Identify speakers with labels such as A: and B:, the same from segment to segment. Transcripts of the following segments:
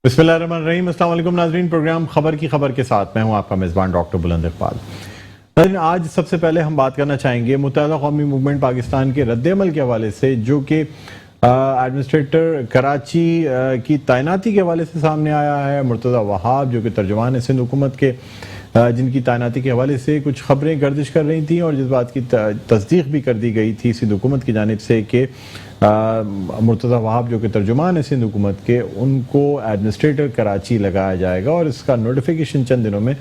A: बिस्मिल्लाहिर्रहमानिर्रहीम। अस्सलाम वालेकुम नाज़रीन, प्रोग्राम खबर की खबर के साथ मैं हूं आपका मेज़बान डॉक्टर बुलंद इकबाल। नाज़रीन, आज सबसे पहले हम बात करना चाहेंगे मुत्तहिदा कौमी मूवमेंट पाकिस्तान के रद्द-ए-अमल के हवाले से, जो कि एडमिनिस्ट्रेटर कराची की तैनाती के हवाले से सामने आया है। मुर्तज़ा वहाब जो कि तर्जुमान है सिंध हुकूमत के, जिनकी तैनाती के हवाले से कुछ खबरें गर्दिश कर रही थी और जिस बात की तस्दीक भी कर दी गई थी सिंध हुकूमत की जानिब से कि मुर्तज़ा वहाब जो कि तर्जुमान है सिंध हुकूमत के, उनको एडमिनिस्ट्रेटर कराची लगाया जाएगा और इसका नोटिफिकेशन चंद दिनों में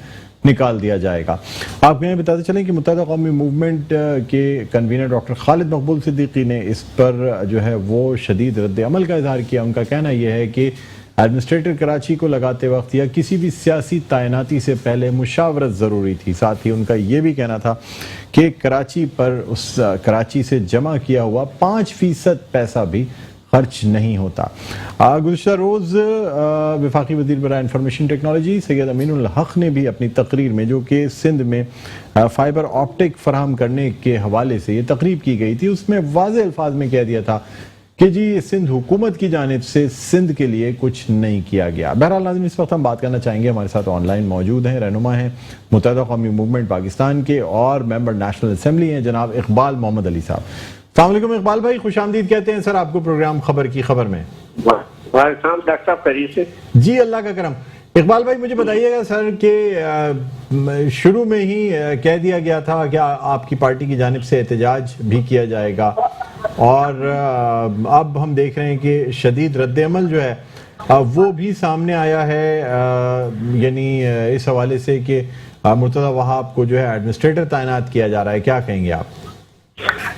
A: निकाल दिया जाएगा। आपको यह बताते चलें कि मुत्तहिदा कौमी मूवमेंट के कन्वीनर डॉक्टर खालिद मकबूल सिद्दीकी ने इस पर जो है वो शदीद रद्द-ए-अमल का इजहार किया। उनका कहना यह है कि एडमिनिस्ट्रेटर कराची को लगाते वक्त या किसी भी सियासी तैनाती से पहले मुशावरत ज़रूरी थी। साथ ही उनका ये भी कहना था कि कराची से जमा किया हुआ 5% पैसा भी खर्च नहीं होता। गुज़श्ता रोज़ वफाकी वज़ीर बराए इंफॉर्मेशन टेक्नोलॉजी सैयद अमीनुल हक ने भी अपनी तकरीर में, जो कि सिंध में फाइबर ऑप्टिक फराहम करने के हवाले से ये तकरीब की गई थी, उसमें वाज़ेह अल्फाज में कह दिया था कि जी सिंध हुकूमत की जानिब से सिंध के लिए कुछ नहीं किया गया। बहरहाल नाज़रीन, इस वक्त हम बात करना चाहेंगे, हमारे साथ ऑनलाइन मौजूद हैं, रहनुमा हैं मुत्तहिदा कौमी मूवमेंट पाकिस्तान के और मेंबर नेशनल असेंबली हैं, जनाब इकबाल मोहम्मद अली साहब। अस्सलाम वालेकुम इकबाल भाई, खुशामदीद कहते हैं सर आपको प्रोग्राम खबर की खबर में।
B: डॉक्टर साहब करिए से
A: जी, अल्लाह का करम। इकबाल भाई, मुझे बताइएगा सर कि शुरू में ही कह दिया गया था कि आपकी पार्टी की जानिब से एहतजाज भी किया जाएगा और अब हम देख रहे हैं कि शदीद रद्द-ए-अमल जो है वो भी सामने आया है, यानी इस हवाले से कि मुर्तज़ा वहाब को जो है एडमिनिस्ट्रेटर तैनात किया जा रहा है। क्या कहेंगे आप?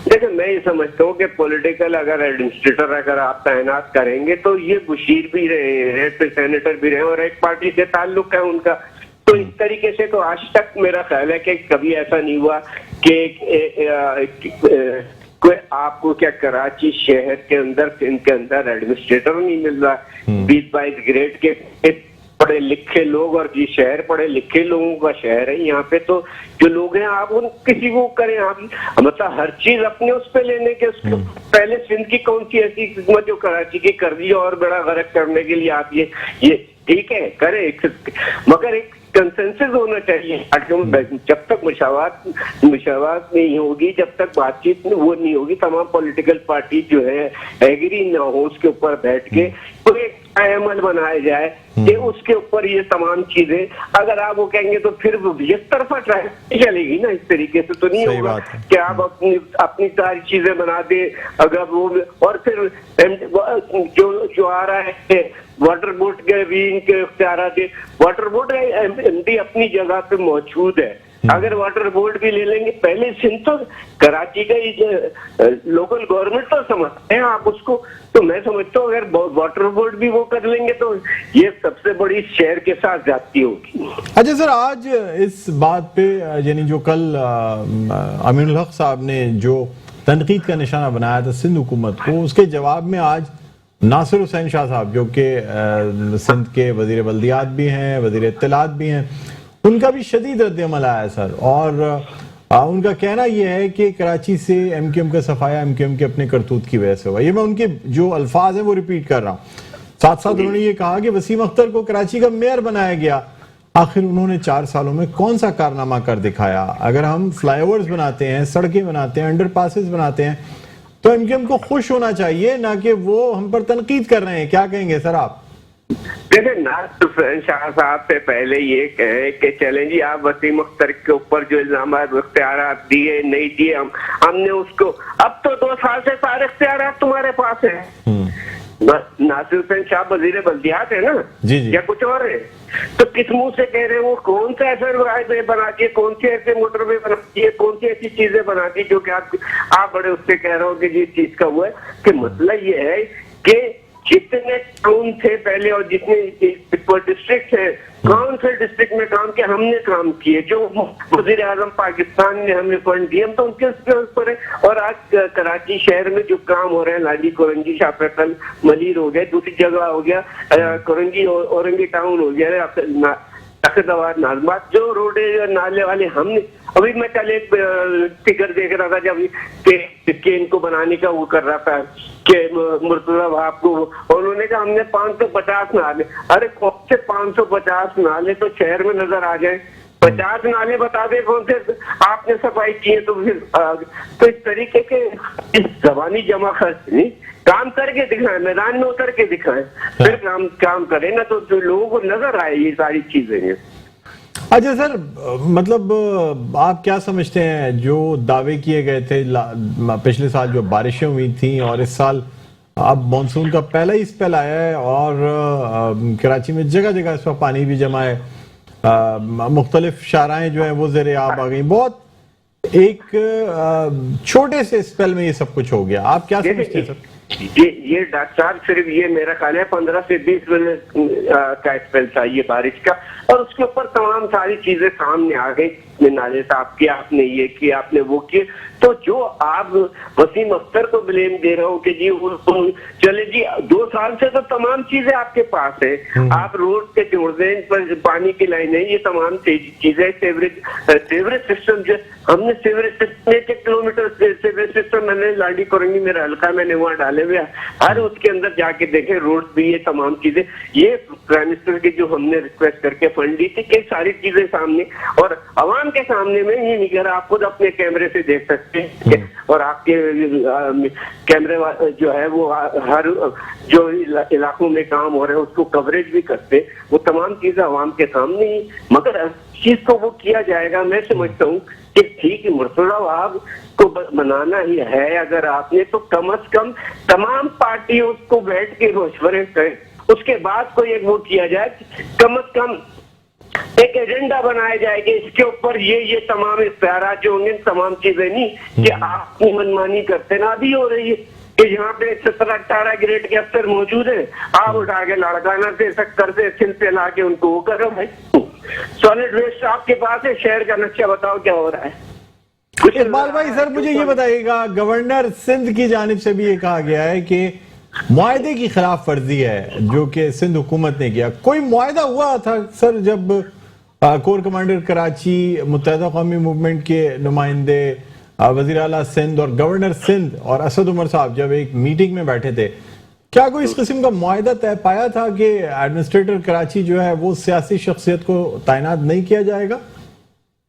B: देखिए, मैं ये समझता हूँ कि पॉलिटिकल अगर एडमिनिस्ट्रेटर अगर आप तैनात करेंगे तो ये मुशीर भी रहे, सेनेटर भी रहे और एक पार्टी से ताल्लुक है उनका, तो इस तरीके से तो आज तक मेरा ख्याल है कि कभी ऐसा नहीं हुआ कि कोई आपको क्या कराची शहर के अंदर इनके अंदर एडमिनिस्ट्रेटर नहीं मिल रहा। 20-22 ग्रेड के पढ़े लिखे लोग और ये शहर पढ़े लिखे लोगों का शहर है। यहाँ पे तो जो लोग हैं आप उन किसी को करें, आप मतलब हर चीज अपने उस पे लेने के, उसके पहले सिंध की कौन सी ऐसी खिदमत जो कराची की कर दी और बड़ा गरक करने के लिए आप ये ठीक है करें, मगर एक कंसेंसस होना चाहिए। जब तक मुशावरत नहीं होगी, जब तक बातचीत वो नहीं होगी, तमाम पॉलिटिकल पार्टी जो है एग्री ना हो उसके ऊपर बैठ के तो एक अमल बनाया जाए कि उसके ऊपर ये तमाम चीजें, अगर आप वो कहेंगे तो फिर एक तरफा ट्राई चलेगी ना। इस तरीके से तो नहीं होगा कि आप अपनी सारी चीजें बना दे अगर वो, और फिर जो आ रहा है वाटर बोर्ड के भी इनके इख्तियार दे, वाटर बोर्ड एमडी अपनी जगह पे मौजूद है। अगर वाटर बोर्ड भी ले लेंगे, पहले सिंध तो कराची का लोकल गवर्नमेंट तो समझते हैं आप उसको, तो मैं समझता हूँ अगर वाटर बोर्ड भी वो कर लेंगे तो ये सबसे बड़ी शहर के साथ जाती होगी।
A: अच्छा सर, आज इस बात पे यानी जो कल अमीनुल हक साहब ने जो तनकीद का निशाना बनाया था सिंध हुकूमत को, उसके जवाब में आज नासिर हुसैन शाह साहब जो कि सिंध के वजीर बल्दियात भी हैं, वजीर इत्तलात भी हैं, उनका भी शदीद रद्द-ए-अमल आया सर। और उनका कहना यह है कि कराची से एमक्यूएम का सफाया एमक्यूएम के अपने करतूत की वजह से हुआ। ये मैं उनके जो अल्फाज हैं वो रिपीट कर रहा हूँ। साथ साथ उन्होंने ये कहा कि वसीम अख्तर को कराची का मेयर बनाया गया, आखिर उन्होंने 4 सालों में कौन सा कारनामा कर दिखाया? अगर हम फ्लाईओवर्स बनाते हैं, सड़कें बनाते हैं, अंडरपासेस बनाते हैं, तो एमक्यूएम को खुश होना चाहिए, ना कि वो हम पर तनकीद कर रहे हैं। क्या कहेंगे सर आप?
B: देखिए, नासिर शाह साहब से पहले ये कहे कि चलें जी, आप वसीम अख्तर के ऊपर जो इल्जाम इख्तियार दिए नहीं दिए, हमने उसको, अब तो 2 साल से सारे इख्तियार तुम्हारे पास है। नासिर हुसैन शाह वजीर बल्दियात है ना
A: जी जी,
B: या कुछ और है? तो किस मुंह से कह रहे हैं वो कौन सा ऐसा हाईवे बना दिए, कौन से ऐसे मोटरवे बना दिए, कौन सी ऐसी चीजें बना दी जो कि आप बड़े उससे कह रहे हो कि जिस चीज का हुआ है कि मतलब ये है कि जितने टाउन थे पहले और जितने डिस्ट्रिक्ट है, कौन से डिस्ट्रिक्ट में काम किया, हमने काम किए, जो वजीर आजम पाकिस्तान ने हमें फंड दिए, हम तो उनके ऊपर है। और आज कराची शहर में जो काम हो रहे हैं, लाली कोरंगी शाह फैसल मलिर हो गया, दूसरी जगह हो गया कोरंगी औरंगी टाउन हो गया, तख्तवार नाजबात जो रोडे नाले वाले हमने, अभी मैं कल एक फिगर देख रहा था जब के इनको बनाने का वो कर रहा था कि मुर्तजा वहाब को, उन्होंने कहा हमने 550 नाले। अरे कौन से 550 नाले तो शहर में नजर आ जाए, 50 नाले बता दे कौन से आपने सफाई किए। तो फिर तो इस तरीके के इस जबानी जमा खर्च नहीं, काम करके दिखाएं, मैदान में उतर के दिखाएं, फिर काम करें ना, तो जो लोगों को नजर आए ये सारी चीजें।
A: अच्छा सर, मतलब आप क्या समझते हैं जो दावे किए गए थे पिछले साल जो बारिशें हुई थी और इस साल अब मानसून का पहला ही स्पेल आया है और कराची में जगह जगह इस वक्त पानी भी जमा है, मुख्तलिफ शाराएं जो है वो ज़ेरे आब आ गई, बहुत एक छोटे से स्पेल में ये सब कुछ हो गया। आप क्या समझते हैं सर?
B: ये डॉक्टर साहब सिर्फ ये मेरा ख्याल है 15 से 20 मिनट का स्पेल था ये बारिश का, और उसके ऊपर तमाम सारी चीजें सामने आ गई। नाले साहब किया, आपने ये किया, आपने वो किया। तो जो आप वसीम अख्तर को ब्लेम दे रहे हो कि जी चले जी 2 साल से तो तमाम चीजें आपके पास है, आप रोड के जोड़ दें पर पानी की लाइन है, ये तमाम चीजें, सीवरेज सिस्टम जो हमने sewerage system 1 kilometre sewerage system मैंने लाडी कोरंगी मेरा हल्का मैंने वहां डाले हुए, हर उसके अंदर जाके देखे रोड भी, ये तमाम चीजें, ये प्राइम मिनिस्टर की जो हमने रिक्वेस्ट करके फंड दी थी कि सारी चीजें सामने और आवाम के सामने में ये नहीं कर, आप खुद अपने कैमरे से देख सकते हैं और आपके कैमरे जो है वो हर जो इलाकों में काम हो रहे हैं उसको कवरेज भी करते, वो तमाम चीजें आवाम के सामने ही, मगर चीज को वो किया जाएगा। मैं समझता हूँ कि ठीक है मुर्तजा वहाब को बनाना ही है अगर आपने, तो कम से कम तमाम पार्टी उसको बैठ के मशवरे करें, उसके बाद कोई एक वो किया जाए, कम से कम एक एजेंडा बनाया जाएगा इसके ऊपर, ये तमाम इख्तियारात जो होंगे तमाम चीजें, नहीं कि आप मनमानी करते ना अभी हो रही है कि यहाँ पे 17-18 ग्रेड के अफसर मौजूद है, आप उठा के लड़काना से शक्कर से सिल पे ला के उनको वो करो भाई। सॉलिड वेस्ट आपके पास है, शहर का नक्शा बताओ क्या हो रहा है।
A: इकबाल भाई सर मुझे ये बताइएगा, गवर्नर सिंध की जानिब से भी ये कहा गया है कि मुआहदे की खिलाफ वर्जी है जो कि सिंध हुकूमत ने किया। कोई मुआहदा हुआ था सर जब कोर कमांडर कराची, मुत्तहिदा कौमी मूवमेंट के नुमाइंदे, वजीर आला सिंध और गवर्नर सिंध और असद उमर साहब जब एक मीटिंग में बैठे थे, क्या कोई इस किस्म का मुआहदा तय पाया था कि एडमिनिस्ट्रेटर कराची जो है वो सियासी शख्सियत को तैनात नहीं किया जाएगा?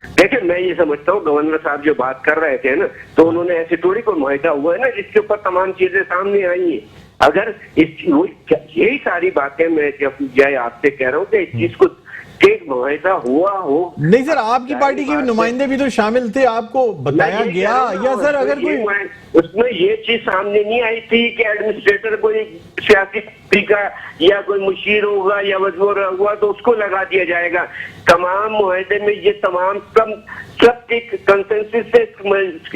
B: देखिए मैं ये समझता हूँ गवर्नर साहब जो बात कर रहे थे ना, तो उन्होंने ऐसी थोड़ी कोई मुआहदा हुआ है ना जिसके ऊपर तमाम चीजें सामने आई है। अगर यही सारी बातें मैं जब आपसे कह रहा हूँ कि इस चीज को मुआहदा हुआ हो।
A: नहीं सर, आपकी पार्टी के नुमाइंदे भी तो शामिल थे, आपको बताया गया, या सर अगर कोई
B: उसमें ये चीज सामने नहीं आई थी कि एडमिनिस्ट्रेटर कोई सियासी का या कोई मुशीर होगा या मजबूर हुआ तो उसको लगा दिया जाएगा। तमाम मुआहदे में ये तमाम सबके कंसेंसस से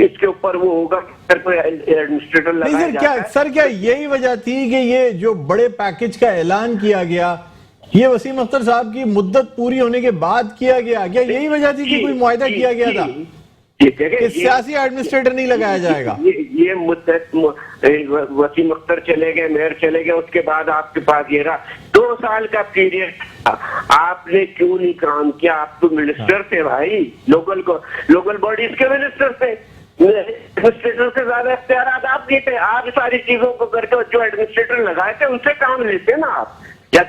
B: इसके ऊपर वो होगा कोई एडमिनिस्ट्रेटर लगाया जाएगा।
A: सर क्या यही वजह थी कि ये जो बड़े पैकेज का ऐलान किया गया ये वसीम अख्तर साहब की मुद्दत पूरी होने के बाद किया गया? क्या यही वजह थी कि कोई मुआहदा किया गया था कि सियासी एडमिनिस्ट्रेटर नहीं लगाया जाएगा?
B: ये मुद्दत वसीम अख्तर चले गए, मेयर चले गए, उसके बाद आपके पास ये रहा 2 साल का पीरियड। आपने क्यों नहीं काम किया? आप तो मिनिस्टर थे भाई, लोकल बॉडीज के मिनिस्टर थे, एडमिनिस्ट्रेटर से ज्यादा इख्तियार आप देते। आप सारी चीजों को करके जो एडमिनिस्ट्रेटर लगाए थे उनसे काम लेते ना आप।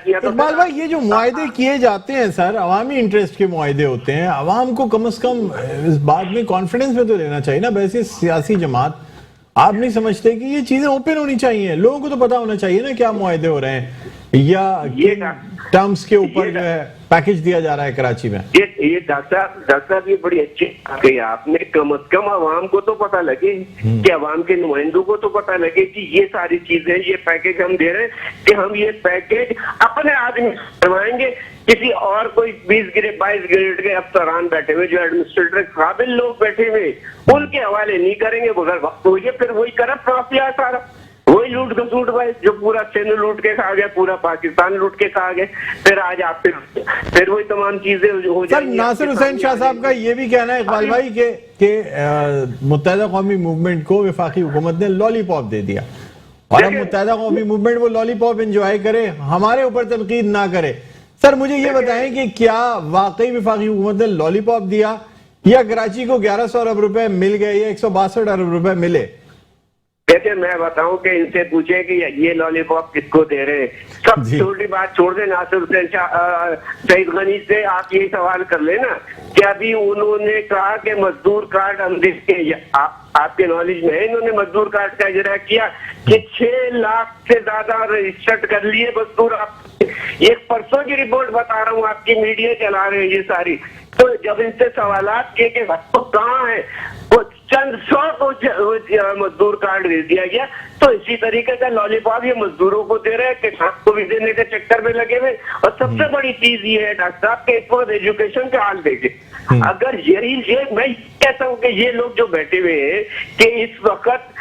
A: इकबाल भाई ये जो मुआहदे किए जाते हैं सर, अवामी इंटरेस्ट के मुआहदे होते हैं, अवाम को कम से कम इस बात में कॉन्फिडेंस में तो लेना चाहिए ना। वैसे सियासी जमात आप नहीं समझते कि ये चीजें ओपन होनी चाहिए, लोगों को तो पता होना चाहिए ना क्या मुआहदे हो रहे हैं या किन टर्म्स के ऊपर जो है पैकेज दिया जा रहा है कराची में?
B: ये डॉक्टर ये बड़ी अच्छी बात कही आपने। कम से कम आवाम को तो पता लगे कि आवाम के नुमाइंदों को तो पता लगे कि ये सारी चीजें, ये पैकेज हम दे रहे हैं कि हम ये पैकेज अपने आदमी करवाएंगे, किसी और कोई 20 ग्रेड 22 ग्रेड के अफसरान बैठे हुए जो एडमिनिस्ट्रेटर काबिल लोग बैठे हुए उनके हवाले नहीं करेंगे। मगर वक्त हो गया फिर वही करप्ट माफिया सारा, वही लूट घसूट भाई, जो पूरा सिंध लूट के खा गया, पूरा पाकिस्तान लूट के खा गए। फिर आज आप फिर वही तमाम चीजें हो जाएंगी।
A: नासिर हुसैन शाह साहब का ये भी कहना है इकबाल भाई के मुत्तहिदा कौमी मूवमेंट को वफाकी हुकूमत ने लॉलीपॉप दे दिया और अब मुत्तहिदा कौमी मूवमेंट वो लॉलीपॉप एंजॉय करे, हमारे ऊपर तनकीद ना करे। सर मुझे ये बताएं कि क्या वाकई वफाकी हुकूमत ने लॉलीपॉप दिया या कराची को 1100 अरब रुपए मिल गए या 162 अरब रुपए मिले?
B: देखिए मैं बताऊं कि इनसे पूछे कि ये लॉलीपॉप किसको दे रहे हैं। सब छोटी बात छोड़ दे, नासिर हुसैन सईद गनी से आप ये सवाल कर लेना कि अभी उन्होंने कहा कि मजदूर कार्ड हम देंगे। आपके नॉलेज में है इन्होंने मजदूर कार्ड का इजरा किया कि 6 लाख से ज्यादा रजिस्टर्ड कर लिए मजदूर। एक परसों की रिपोर्ट बता रहा हूँ, आपकी मीडिया चला रहे हैं ये सारी। तो जब इनसे सवालात किए कि तो कहाँ है, वो चंद 100 को मजदूर कार्ड दे दिया गया। तो इसी तरीके का लॉलीपॉप ये मजदूरों को दे रहे हैं, किसान को भी देने के चक्कर में लगे हुए। और सबसे बड़ी चीज ये है डॉक्टर साहब के इस वक्त एजुकेशन का हाल देखिए। अगर ये मैं कहता हूँ कि ये लोग जो बैठे हुए हैं कि इस वक्त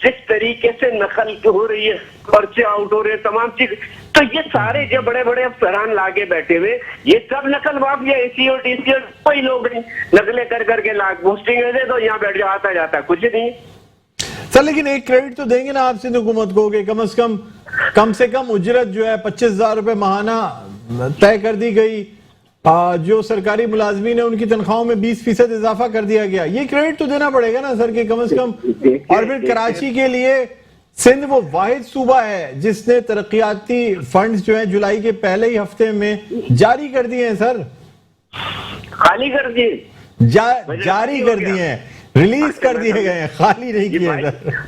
B: जिस तरीके से नकल हो रही है, पर्चे आउट हो रहे हैं, तमाम चीज, तो ये सारे जो बड़े बड़े अफसरान लाके बैठे हुए ये सब नकल माफिया, एसी और टीसी और कोई लोग नहीं, नकलें कर करके लाख पोस्टिंग दे दो, यहाँ बैठ जाओ, आता जाता कुछ नहीं।
A: सर लेकिन एक क्रेडिट तो देंगे ना आप सिंध हुकूमत को कि कम से कम उजरत जो है 25,000 रुपए माहाना तय कर दी गई। जो सरकारी मुलाजमीन है उनकी तनख्वाहों में 20% इजाफा कर दिया गया। ये क्रेडिट तो देना पड़ेगा ना सर कि कम से कम। और फिर कराची के लिए सिंध वो वाहिद सूबा है जिसने तरक्याती फंड्स जो है जुलाई के पहले ही हफ्ते में जारी कर दिए हैं सर।
B: खाली कर दिए,
A: जारी कर दिए हैं, रिलीज कर दिए गए हैं, खाली नहीं किए।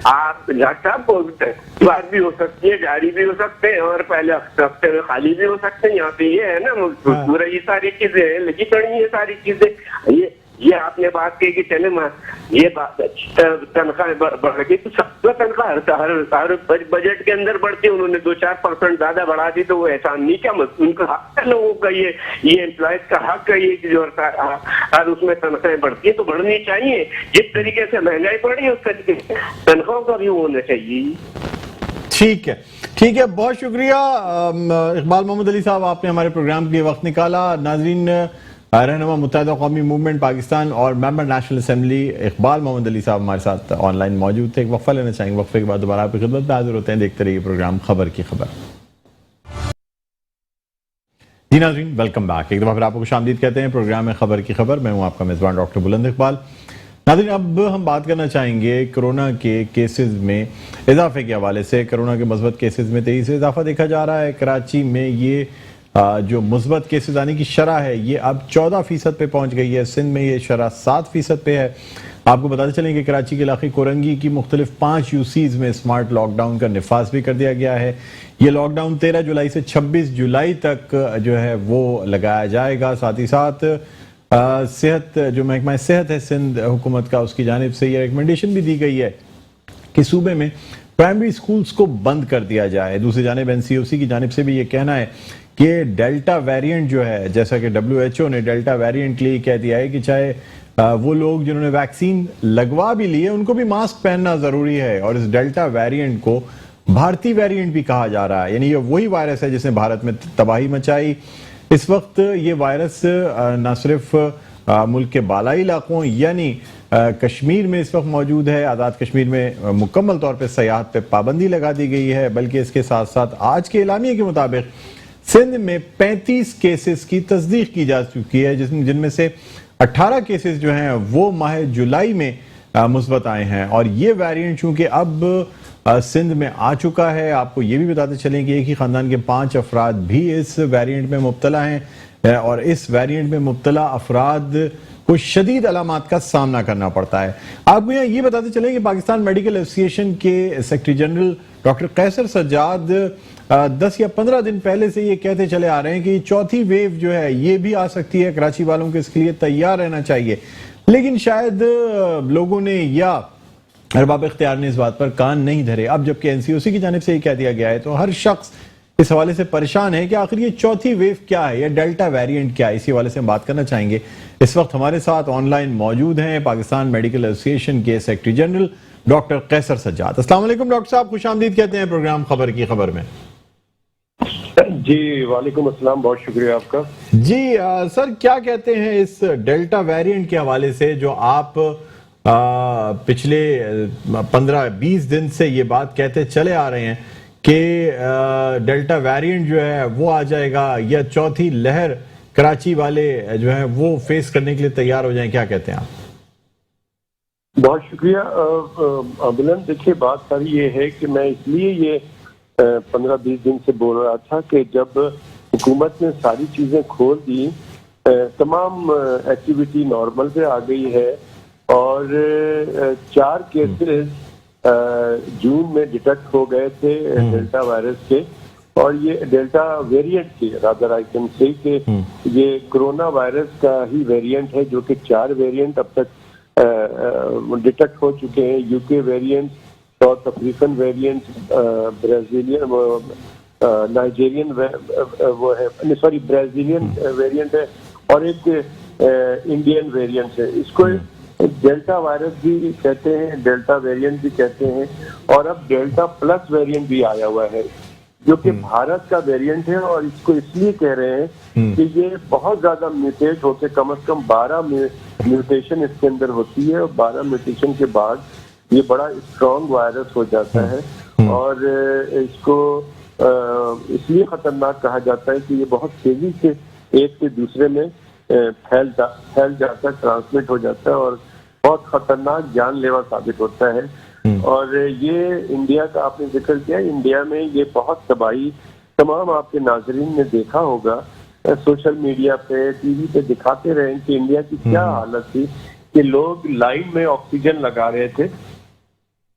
B: आप डॉक्टर साहब बात भी हो सकती है, जारी भी हो सकते हैं और पहले हफ्ते में खाली भी हो सकते हैं। यहाँ पे ये है ना पूरा ये सारी चीजें लिखी पड़ी, ये सारी चीजें। ये आपने बात की कि चले ये बात तनख्वाह बढ़ गई, तो सबका तनख्वाह हर बजट के अंदर बढ़ती है। उन्होंने 2-4% ज्यादा बढ़ा दी तो वो एहसान नहीं, क्या उनका हक है लोगों का, ये एम्प्लॉयज का हक है ये कि जो हर उसमें तनख्वाहें बढ़ती है तो बढ़नी चाहिए। जिस तरीके से महंगाई बढ़ी है उस तरीके से तनख्वाहों का भी होना चाहिए।
A: ठीक है, बहुत शुक्रिया इकबाल मोहम्मद अली साहब, आपने हमारे प्रोग्राम के लिए वक्त निकाला। नाजरीन, रहनुमा मुत्तहिदा कौमी मूवमेंट पाकिस्तान और member national assembly Iqbal Mohammad Ali Sahab हमारे साथ ऑनलाइन मौजूद थे। एक वक्फा लेना चाहेंगे, वक्फे के बाद दोबारा आपकी खिदमत में हाजिर होते हैं। देखते रहिए प्रोग्राम खबर की खबर। जी नाज़रीन, वेलकम बैक। एक दफा फिर आपको खुशामदीद कहते हैं प्रोग्राम में खबर की खबर। मैं हूं आपका मेजबान डॉक्टर बुलंद इकबाल। नाज़रीन, अब हम बात करना चाहेंगे कोरोना के केसेस में इजाफे के हवाले से। कोरोना के मुस्बत केसेस में तेजी से इजाफा देखा जा रहा है। कराची में ये जो मुस्बत केसेस आने की शरह है ये अब 14% पे पहुंच गई है। सिंध में ये शरह 7% पे है। आपको बताते चलें कि कराची के इलाके कोरंगी की मुख्तलिफ 5 यूसीज में स्मार्ट लॉकडाउन का निफाज भी कर दिया गया है। ये लॉकडाउन 13 जुलाई से 26 जुलाई तक जो है वो लगाया जाएगा। साथ ही साथ सेहत जो महकमा सेहत है सिंध हुकूमत का, उसकी जानिब से ये रिकमेंडेशन भी दी गई है कि सूबे में प्राइमरी स्कूल्स को बंद कर दिया जाए। दूसरी जानिब NCOC की जानिब से भी ये कहना है कि डेल्टा वेरिएंट जो है, जैसा कि WHO ने डेल्टा वेरिएंट के लिए कह दिया है कि चाहे वो लोग जिन्होंने वैक्सीन लगवा भी ली है उनको भी मास्क पहनना जरूरी है। और इस डेल्टा वेरिएंट को भारतीय वेरिएंट भी कहा जा रहा है, यानी ये वही वायरस है जिसने भारत में तबाही मचाई। इस वक्त ये वायरस न सिर्फ मुल्क के बालाई इलाकों यानी कश्मीर में इस वक्त मौजूद है। आज़ाद कश्मीर में मुकम्मल तौर पर सयाहत पे पाबंदी लगा दी गई है, बल्कि इसके साथ साथ आज के एलामिया के मुताबिक सिंध में 35 केसेस की तस्दीक की जा चुकी है, जिनमें से 18 केसेस जो हैं वो माह जुलाई में मुस्बत आए हैं। और ये वेरिएंट चूंकि अब सिंध में आ चुका है, आपको ये भी बताते चलें कि एक ही खानदान के 5 अफराद भी इस वेरिएंट में मुब्तला हैं और इस वेरिएंट में मुब्तला अफराद को शदीद अलामात का सामना करना पड़ता है। आपको यहाँ ये बताते चलें कि पाकिस्तान मेडिकल एसोसिएशन के secretary general doctor Qaiser Sajjad 10 या 15 दिन पहले से ये कहते चले आ रहे हैं कि चौथी वेव जो है ये भी आ सकती है। कराची वालों को इसके लिए तैयार रहना चाहिए, लेकिन शायद लोगों ने या अरबाब इख्तियार ने इस बात पर कान नहीं धरे। अब जबकि NCOC की जानिब से ये कह दिया गया है तो हर शख्स इस हवाले से परेशान है कि आखिर ये चौथी वेव क्या है या डेल्टा वेरिएंट क्या है। इसी हवाले से हम बात करना चाहेंगे। इस वक्त हमारे साथ ऑनलाइन मौजूद हैं पाकिस्तान मेडिकल एसोसिएशन के secretary general doctor Qaiser Sajjad. अस्सलाम वालेकुम डॉक्टर साहब, खुशामदीद कहते हैं प्रोग्राम खबर की खबर में।
C: जी वालेकुम अस्सलाम, बहुत शुक्रिया आपका।
A: जी सर, क्या कहते हैं इस डेल्टा वेरिएंट के हवाले से जो आप पिछले 15-20 दिन से ये बात कहते चले आ रहे हैं कि डेल्टा वेरिएंट जो है वो आ जाएगा या चौथी लहर कराची वाले जो है वो फेस करने के लिए तैयार हो जाएं, क्या कहते हैं आप?
C: बहुत शुक्रिया बुलंद। देखिए, बात सारी ये है कि मैं इसलिए ये 15-20 दिन से बोल रहा था कि जब हुकूमत ने सारी चीजें खोल दी, तमाम एक्टिविटी नॉर्मल पे आ गई है और 4 केसेस जून में डिटेक्ट हो गए थे डेल्टा वायरस के, और ये डेल्टा वेरिएंट के, रादर आई कैन से कि ये कोरोना वायरस का ही वेरिएंट है, जो कि 4 वेरिएंट अब तक डिटेक्ट हो चुके हैं। UK variant, south African variant, Brazilian, Nigerian वो है, सॉरी ब्राजीलियन वेरिएंट है, और एक इंडियन वेरिएंट है। इसको डेल्टा वायरस भी कहते हैं, डेल्टा वेरिएंट भी कहते हैं, और अब डेल्टा प्लस वेरिएंट भी आया हुआ है, जो कि भारत का वेरिएंट है। और इसको इसलिए कह रहे हैं कि ये बहुत ज्यादा म्यूटेट होकर कम से कम 12 म्यूटेशन इसके अंदर होती है, और 12 म्यूटेशन के बाद ये बड़ा स्ट्रॉन्ग वायरस हो जाता है, और इसको इसलिए खतरनाक कहा जाता है कि ये बहुत तेजी से एक से दूसरे में फैल जाता है, ट्रांसमिट हो जाता है, और बहुत खतरनाक जानलेवा साबित होता है। और ये इंडिया का आपने जिक्र किया, इंडिया में ये बहुत तबाही तमाम आपके नाजरीन ने देखा होगा, सोशल मीडिया पे, टीवी पे दिखाते रहे कि इंडिया की क्या हालत थी, कि लोग लाइन में ऑक्सीजन लगा रहे थे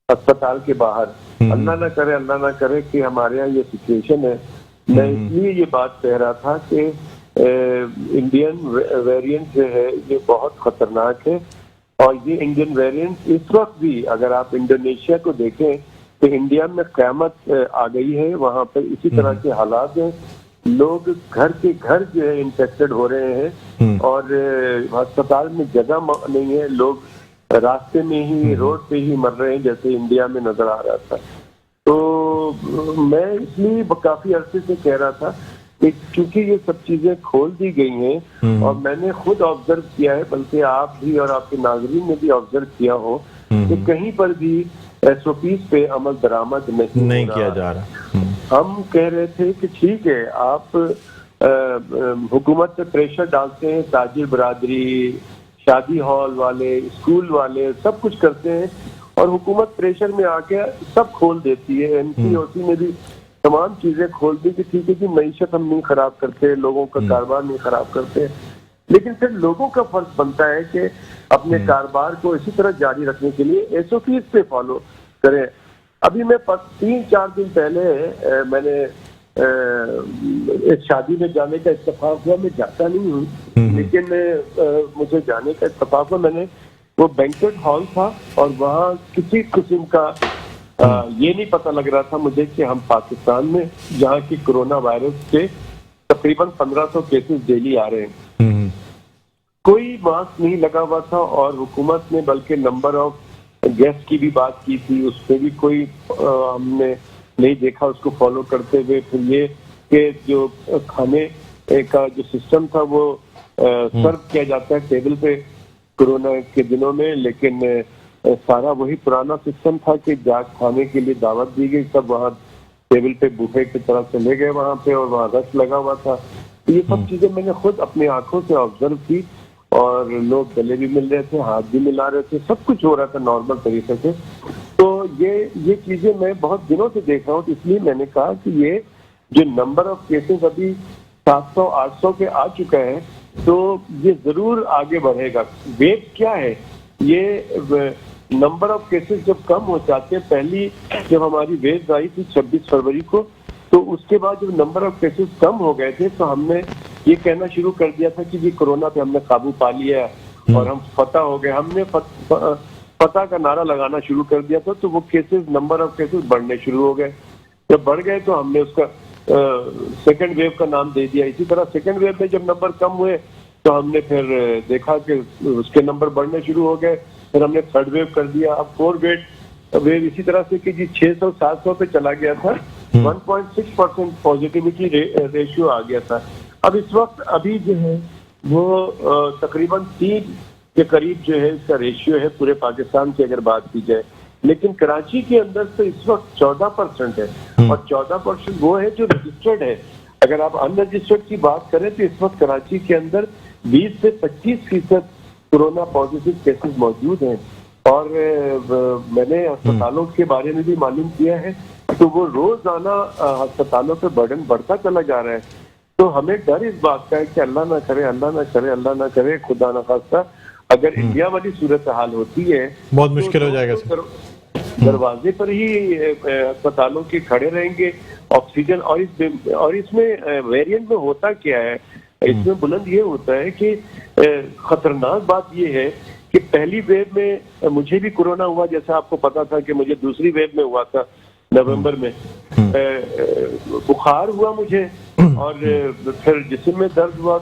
C: अस्पताल के बाहर। अल्लाह ना करे कि हमारे यहाँ ये सिचुएशन है। मैं इसलिए ये बात कह रहा था कि इंडियन वेरिएंट जो है ये बहुत खतरनाक है, और ये इंडियन वेरिएंट इस वक्त भी, अगर आप इंडोनेशिया को देखें तो इंडिया में क़यामत आ गई है, वहां पर इसी तरह के हालात हैं। लोग घर के घर जो है इन्फेक्टेड हो रहे हैं, और अस्पताल में जगह नहीं है, लोग रास्ते में ही, रोड पे ही मर रहे हैं, जैसे इंडिया में नजर आ रहा था। तो मैं इसलिए काफी अरसे से कह रहा था कि क्योंकि ये सब चीजें खोल दी गई हैं, और मैंने खुद ऑब्जर्व किया है, बल्कि आप भी और आपके नाजरीन ने भी ऑब्जर्व किया हो कि कहीं पर भी SOPs पे अमल दरामद नहीं
A: किया जा रहा।
C: हम कह रहे थे कि ठीक है, आप हुकूमत पे प्रेशर डालते हैं, ताजिर बरादरी, शादी हॉल वाले, स्कूल वाले सब कुछ करते हैं, और हुकूमत प्रेशर में आके सब खोल देती है। NCOC ने भी तमाम चीजें खोल दी कि ठीक है कि मईशत हम नहीं खराब करते, लोगों का कारोबार नहीं खराब करते, लेकिन फिर लोगों का फर्ज बनता है कि अपने कारोबार को इसी तरह जारी रखने के लिए SOPs पे फॉलो करें। अभी मैं 3-4 दिन पहले मैंने एक शादी में जाने का इत्तेफाक हुआ। मैं जाता नहीं हूँ, लेकिन मुझे जाने का इत्तेफाक हुआ। मैंने वो बैंक्वेट हॉल था, और वहाँ किसी किस्म का ये नहीं पता लग रहा था मुझे कि हम पाकिस्तान में, जहाँ की कोरोना वायरस के तकरीबन 1500 केसेस डेली आ रहे हैं, कोई मास्क नहीं लगा हुआ था। और हुकूमत ने बल्कि नंबर ऑफ गेस्ट की भी बात की थी, उसमें भी कोई हमने नहीं देखा उसको फॉलो करते हुए। फिर ये कि जो खाने का जो सिस्टम था वो सर्व किया जाता है टेबल पे कोरोना के दिनों में, लेकिन सारा वही पुराना सिस्टम था कि जा खाने के लिए दावत दी गई, सब वहाँ टेबल पे बूफे की तरह चले गए वहाँ पे, और वहाँ रश लगा हुआ था। तो ये सब चीजें मैंने खुद अपनी आंखों से ऑब्जर्व की, और लोग गले भी मिल रहे थे, हाथ भी मिला रहे थे, सब कुछ हो रहा था नॉर्मल तरीके से। तो ये चीजें मैं बहुत दिनों से देख रहा हूँ, इसलिए मैंने कहा कि ये जो नंबर ऑफ केसेस अभी 700-800 के आ चुका है, तो ये जरूर आगे बढ़ेगा। वेव क्या है, ये नंबर ऑफ केसेस जब कम हो जाते हैं, पहली जब हमारी वेव आई थी 26 फरवरी को, तो उसके बाद जब नंबर ऑफ केसेस कम हो गए थे, तो हमने ये कहना शुरू कर दिया था कि जी कोरोना पे हमने काबू पा लिया और हम फतह हो गए। हमने फतह का नारा लगाना शुरू कर दिया था, तो वो केसेस, नंबर ऑफ केसेस बढ़ने शुरू हो गए। जब बढ़ गए तो हमने उसका सेकेंड वेव का नाम दे दिया। इसी तरह सेकेंड वेव में जब नंबर कम हुए तो हमने फिर देखा कि उसके नंबर बढ़ने शुरू हो गए, फिर हमने थर्ड वेव कर दिया। अब फोर्थ वेव इसी तरह से कि जी 600-700 पे चला गया था, 1.6% पॉजिटिविटी रेशियो आ गया था। अब इस वक्त अभी जो है वो तकरीबन 3 के करीब जो है इसका रेशियो है पूरे पाकिस्तान की अगर बात की जाए। लेकिन कराची के अंदर तो इस वक्त 14% है, और 14% वो है जो रजिस्टर्ड है। अगर आप अनरजिस्टर्ड की बात करें तो इस वक्त कराची के अंदर 20 से 25% कोरोना पॉजिटिव केसेस मौजूद हैं। और मैंने अस्पतालों के बारे में भी मालूम किया है, तो वो रोजाना अस्पतालों पे बर्डन बढ़ता चला जा रहा है। तो हमें डर इस बात का है कि अल्लाह ना करे, अल्लाह ना करे, अल्लाह ना करे, खुदा ना खास्ता अगर इंडिया वाली सूरत हाल होती है
A: बहुत मुश्किल हो जाएगा
C: तो दरवाजे पर ही अस्पतालों के खड़े रहेंगे ऑक्सीजन। और इसमें वेरिएंट में होता क्या है, इसमें बुलंद ये होता है कि खतरनाक बात ये है कि पहली वेव में मुझे भी कोरोना हुआ, जैसा आपको पता था कि मुझे दूसरी वेव में हुआ था नवंबर में। बुखार हुआ मुझे और फिर जिस्म में दर्द हुआ,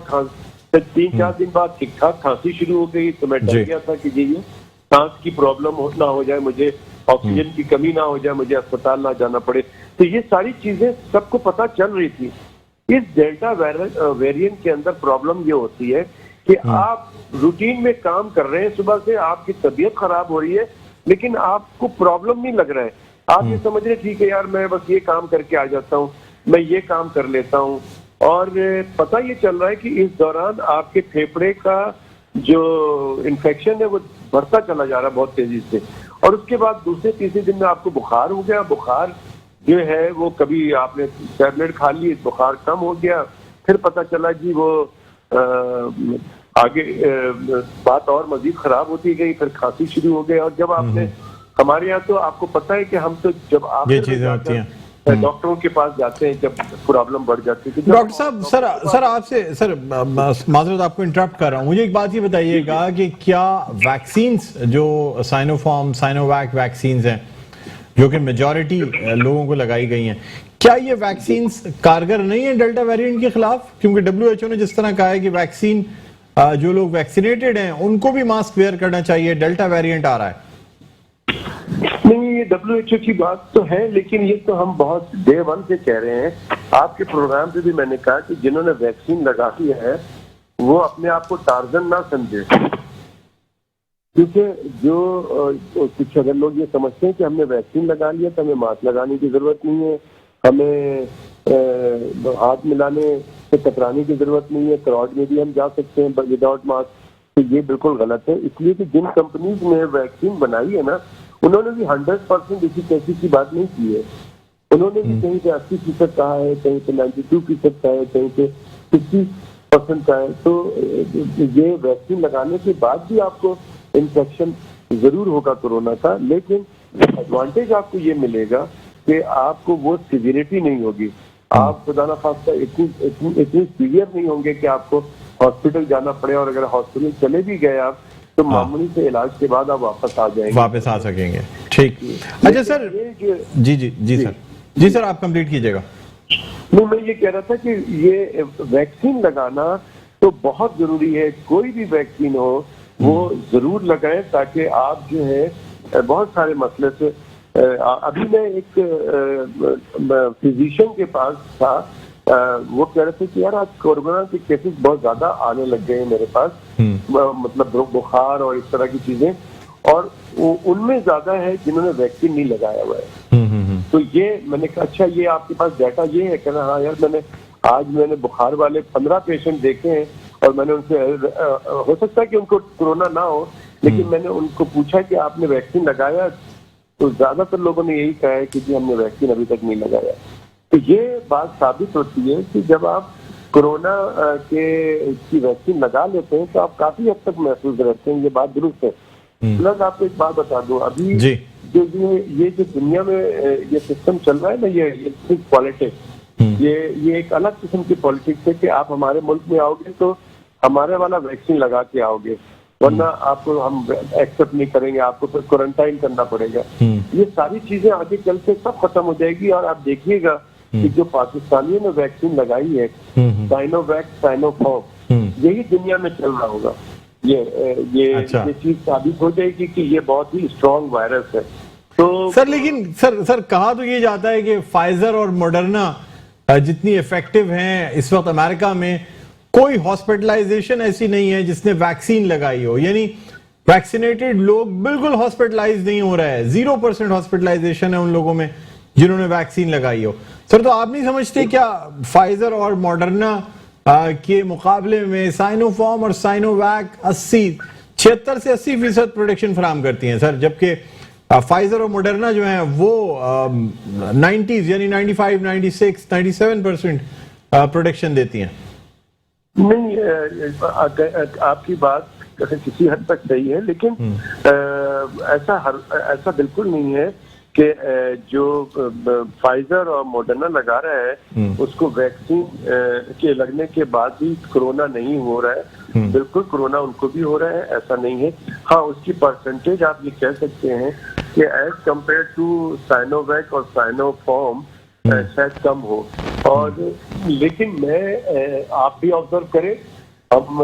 C: 3-4 दिन बाद ठीक ठाक खांसी शुरू हो गई। तो मैं डर गया था कि ये सांस की प्रॉब्लम ना हो जाए, मुझे ऑक्सीजन की कमी ना हो जाए, मुझे अस्पताल ना जाना पड़े। तो ये सारी चीजें सबको पता चल रही थी। इस डेल्टा वेरिएंट के अंदर प्रॉब्लम ये होती है कि आप रूटीन में काम कर रहे हैं, सुबह से आपकी तबीयत खराब हो रही है, लेकिन आपको प्रॉब्लम नहीं लग रहा है। आप ये समझ रहे ठीक है यार मैं बस ये काम करके आ जाता हूँ, मैं ये काम कर लेता हूँ। और पता ये चल रहा है कि इस दौरान आपके फेफड़े का जो इन्फेक्शन है वो बढ़ता चला जा रहा है बहुत तेजी से। और उसके बाद दूसरे तीसरे दिन में आपको बुखार हो गया। बुखार जो है वो कभी आपने टैबलेट खा ली, बुखार कम हो गया, फिर पता चला जी वो आगे बात और मजीद खराब होती गई, फिर खांसी शुरू हो गई। और जब आपने हमारे यहाँ तो आपको पता है कि हम तो जब आप
A: ये चीजें होती हैं
C: डॉक्टरों के पास जाते हैं जब प्रॉब्लम बढ़ जाती है।
A: डॉक्टर साहब सर आपसे सर माजरत आपको इंटरप्ट कर रहा हूँ, मुझे एक बात ये बताइएगा कि क्या वैक्सीन्स जो साइनोफार्म साइनोवैक वैक्सीन्स हैं जो कि मेजॉरिटी लोगों को लगाई गई हैं, क्या ये वैक्सीन्स कारगर नहीं है डेल्टा वेरिएंट के खिलाफ? क्योंकि WHO ने जिस तरह कहा है कि वैक्सीन जो लोग वैक्सीनेटेड हैं उनको भी मास्क वेयर करना चाहिए, डेल्टा वेरिएंट आ रहा है।
C: नहीं, ये WHO की बात तो है, लेकिन ये तो हम बहुत डे वन से कह रहे हैं। आपके प्रोग्राम पे भी मैंने कहा कि जिन्होंने वैक्सीन लगा दी है वो अपने आप को टार्जन ना समझे, क्योंकि जो कुछ अगर लोग ये समझते हैं कि हमने वैक्सीन लगा लिया तो हमें मास्क लगाने की जरूरत नहीं है, हमें हाथ मिलाने से टकराने की जरूरत नहीं है, क्राउड में भी हम जा सकते हैं विदाउट मास्क, तो ये बिल्कुल गलत है। इसलिए कि जिन कंपनीज ने वैक्सीन बनाई है ना, उन्होंने भी 100% इफिकेसी की बात नहीं की है। उन्होंने भी कहीं पे 80% कहा है, कहीं पे 92% कहा है, कहीं पे 60% कहा है। तो ये वैक्सीन लगाने के बाद भी आपको इन्फेक्शन जरूर होगा कोरोना का, लेकिन एडवांटेज आपको ये मिलेगा कि आपको वो सिवियरिटी नहीं होगी। आप खुदा ना खास्ता इतनी सीवियर नहीं होंगे कि आपको हॉस्पिटल जाना पड़े, और अगर हॉस्पिटल चले भी गए आप तो मामूली से इलाज के बाद आप वापस आ जाएंगे,
A: वापस आ सकेंगे। ठीक, अच्छा सर जी सर आप कंप्लीट कीजिएगा।
C: नहीं, मैं ये कह रहा था कि ये वैक्सीन लगाना तो बहुत जरूरी है। कोई भी वैक्सीन हो वो जरूर लगाएं, ताकि आप जो है बहुत सारे मसले से अभी मैं एक फिजिशियन के पास था, वो कह रहे थे कि यार आज कोरोना के केसेस बहुत ज्यादा आने लग गए हैं मेरे पास, मतलब बुखार और इस तरह की चीजें, और उनमें ज्यादा है जिन्होंने वैक्सीन नहीं लगाया हुआ है। तो ये मैंने कहा अच्छा ये आपके पास डाटा ये है? कहना हाँ यार मैंने बुखार वाले 15 पेशेंट देखे हैं, और मैंने उनसे हो सकता है कि उनको कोरोना ना हो, लेकिन मैंने उनको पूछा कि आपने वैक्सीन लगाया, तो ज्यादातर लोगों ने यही कहा है कि जी हमने वैक्सीन अभी तक नहीं लगाया। तो ये बात साबित होती है कि जब आप कोरोना की वैक्सीन लगा लेते हैं तो आप काफी हद तक महफूज रहते हैं, ये बात दुरुस्त है। प्लस आपको एक बात बता दूं, अभी जो ये जो दुनिया में ये सिस्टम चल रहा है ना, ये पॉलिटिक्स, ये एक अलग किस्म की पॉलिटिक्स है कि आप हमारे मुल्क में आओगे तो हमारे वाला वैक्सीन लगा के आओगे, वरना आपको हम एक्सेप्ट नहीं करेंगे, आपको फिर क्वारंटाइन करना पड़ेगा। ये सारी चीजें आगे चल के सब खत्म हो जाएगी। और आप देखिएगा कि जो पाकिस्तानियों ने वैक्सीन लगाई है, साइनोवैक साइनोफॉर्म, यही दुनिया में चल रहा होगा। ये चीज साबित हो जाएगी कि ये बहुत ही स्ट्रॉन्ग वायरस है। तो
A: सर लेकिन सर कहा तो ये जाता है कि फाइजर और मॉडर्ना जितनी इफेक्टिव हैं इस वक्त अमेरिका में, कोई हॉस्पिटलाइजेशन ऐसी नहीं है जिसने वैक्सीन लगाई हो। यानी वैक्सीनेटेड लोग बिल्कुल हॉस्पिटलाइज नहीं हो रहा है, 0% हॉस्पिटलाइजेशन है उन लोगों में जिन्होंने वैक्सीन लगाई हो। सर, तो आप नहीं समझते क्या फाइजर और मॉडर्ना के मुकाबले में साइनोफार्म और साइनोवैक 76 से 80% प्रोटेक्शन फराहम करती हैं सर, जबकि फाइजर और मॉडर्ना जो है वो 90s यानी 95, 96, 97% प्रोटेक्शन देती हैं।
C: नहीं, आपकी बात किसी हद तक सही है, लेकिन ऐसा बिल्कुल नहीं है कि जो फाइजर और मॉडर्ना लगा रहा है उसको वैक्सीन के लगने के बाद भी कोरोना नहीं हो रहा है। बिल्कुल कोरोना उनको भी हो रहा है, ऐसा नहीं है। हाँ, उसकी परसेंटेज आप ये कह सकते हैं कि एज कंपेयर टू साइनोवैक और साइनोफार्म शायद कम हो। और लेकिन मैं आप भी ऑब्जर्व करें, हम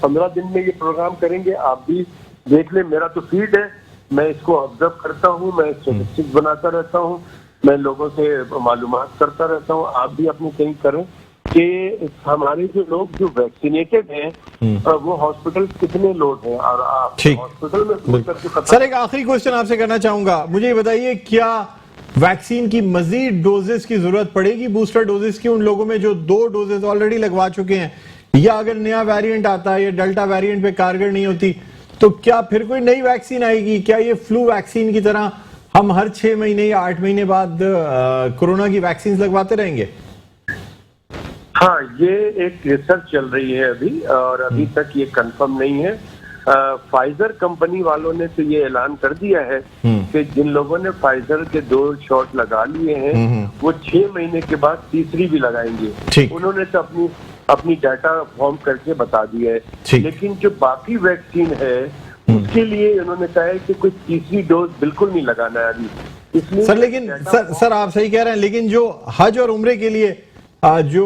C: 15 दिन में ये प्रोग्राम करेंगे, आप भी देख लें। मेरा तो फीड है, मैं इसको ऑब्जर्व करता हूँ, मैं स्टैटिस्टिक्स बनाता रहता हूँ, मैं लोगों से मालूमात करता रहता हूँ। आप भी अपनी कहीं करें कि हमारे जो लोग जो वैक्सीनेटेड हैं वो हॉस्पिटल कितने लोग हैं, और आप हॉस्पिटल में करके
A: सर, एक आखिरी क्वेश्चन आपसे करना चाहूंगा। मुझे ये बताइए, क्या वैक्सीन की मजीद डोजेस की जरूरत पड़ेगी, बूस्टर डोजेस की, उन लोगों में जो 2 डोजेस ऑलरेडी लगवा चुके हैं, या अगर नया वेरिएंट आता है या डेल्टा वेरिएंट पे कारगर नहीं होती तो क्या फिर कोई नई वैक्सीन आएगी? क्या ये फ्लू वैक्सीन की तरह हम हर 6 महीने या 8 महीने बाद कोरोना की वैक्सीन लगवाते रहेंगे?
C: हाँ, ये एक रिसर्च चल रही है अभी, और अभी तक ये कंफर्म नहीं है। फाइजर कंपनी वालों ने तो ये ऐलान कर दिया है कि जिन लोगों ने फाइजर के 2 शॉट लगा लिए हैं वो 6 महीने के बाद तीसरी भी लगाएंगे। उन्होंने तो अपनी डाटा फॉर्म करके बता दिया है। लेकिन जो बाकी वैक्सीन है उसके लिए उन्होंने कहा है कि कोई तीसरी डोज बिल्कुल नहीं लगाना है अभी। इसलिए
A: सर, लेकिन सर आप सही कह रहे हैं, लेकिन जो हज और उम्रे के लिए जो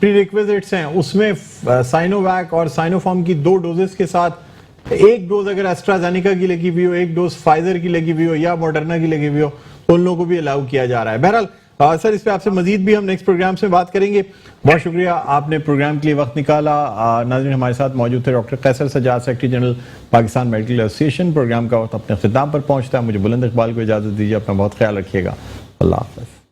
A: प्रीरिक्विजिट्स हैं उसमें साइनोवैक और साइनोफार्म की 2 डोजेस के साथ 1 डोज अगर एस्ट्राजेनेका की लगी हुई हो, 1 डोज फाइजर की लगी हुई हो या मॉडर्ना की लगी हुई हो, तो उन लोगों को भी अलाउ किया जा रहा है। बहरहाल सर, इस पे आपसे मजीद भी हम नेक्स्ट प्रोग्राम में बात करेंगे। बहुत शुक्रिया, आपने प्रोग्राम के लिए वक्त निकाला। नाज़रीन, हमारे साथ मौजूद थे doctor Qaiser Sajjad, secretary general Pakistan medical association. Programme का वक्त अपने अख्ताम पर पहुंचता है। मुझे बुलंद इकबाल को इजाजत दीजिए। अपना बहुत ख्याल रखिएगा। अल्लाह हाफ़िज़।